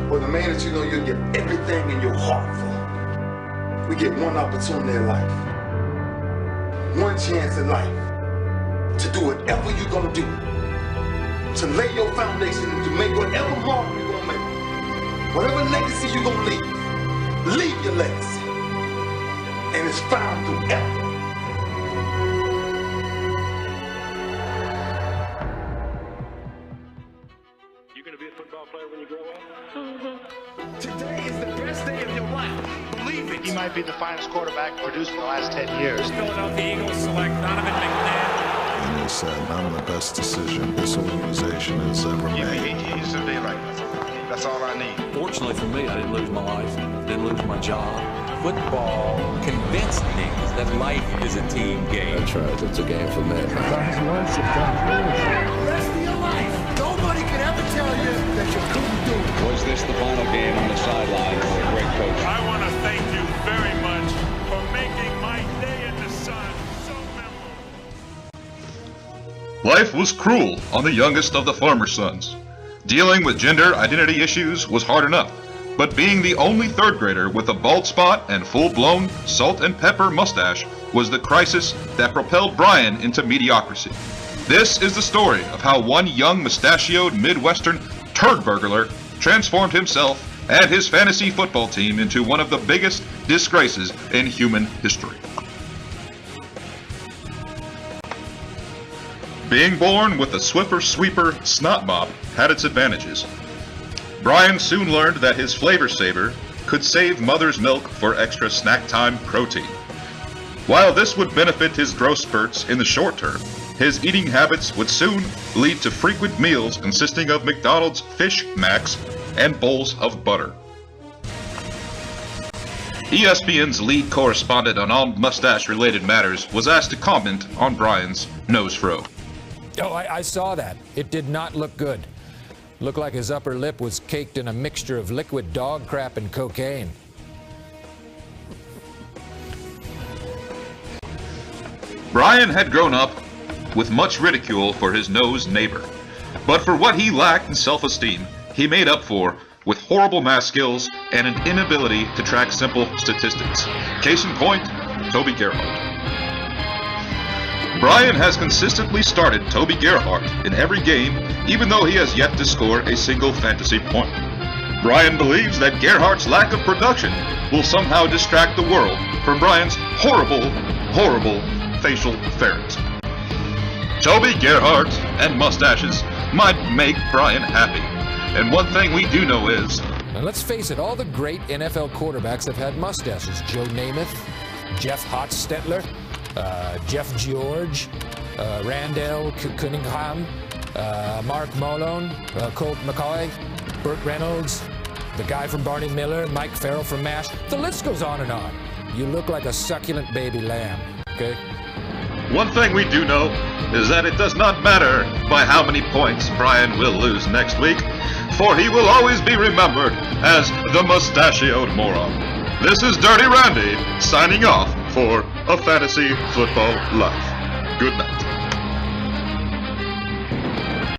or the man that you know you'll give everything in your heart for. We get one opportunity in life, one chance in life to do whatever you're gonna do, to lay your foundation and to make whatever mark you're gonna make, whatever legacy you're gonna leave your legacy, and it's found through effort. You gonna be a football player when you grow up? Today is the best day of your life. Believe it. He might be the finest quarterback produced in the last 10 years. Philadelphia Eagles select Donovan McNabb. And he said, I'm the best decision this organization has ever Give me made. 8 years of daylight. That's all I need. Fortunately for me, I didn't lose my life, didn't lose my job. Football convinced me that life is a team game. That's right, it's a game for men. The rest of your life, nobody can ever tell you that you couldn't do it. Was this the final game on the sideline for a great coach? I want to thank you very much for making my day in the sun so memorable. Life was cruel on the youngest of the farmer sons. Dealing with gender identity issues was hard enough, but being the only third grader with a bald spot and full-blown salt and pepper mustache was the crisis that propelled Brian into mediocrity. This is the story of how one young mustachioed Midwestern turd burglar transformed himself and his fantasy football team into one of the biggest disgraces in human history. Being born with a Swiffer Sweeper snot mop had its advantages. Brian soon learned that his flavor saver could save mother's milk for extra snack time protein. While this would benefit his growth spurts in the short term, his eating habits would soon lead to frequent meals consisting of McDonald's Fish Max and bowls of butter. ESPN's lead correspondent on all mustache-related matters was asked to comment on Brian's nose fro. Oh, I saw that. It did not look good. Looked like his upper lip was caked in a mixture of liquid dog crap and cocaine. Brian had grown up with much ridicule for his nose neighbor, but for what he lacked in self-esteem, he made up for with horrible math skills and an inability to track simple statistics. Case in point, Toby Gerhardt. Brian has consistently started Toby Gerhardt in every game, even though he has yet to score a single fantasy point. Brian believes that Gerhardt's lack of production will somehow distract the world from Brian's horrible facial ferret. Toby Gerhardt and mustaches might make Brian happy, and one thing we do know is... And let's face it, all the great NFL quarterbacks have had mustaches. Joe Namath, Jeff Hostetler, Jeff George, Randall Cunningham, Mark Malone, Colt McCoy, Burt Reynolds, the guy from Barney Miller, Mike Farrell from MASH. The list goes on and on. You look like a succulent baby lamb, okay? One thing we do know is that it does not matter by how many points Brian will lose next week, for he will always be remembered as the Mustachioed Moron. This is Dirty Randy, signing off for A Fantasy Football Life. Good night.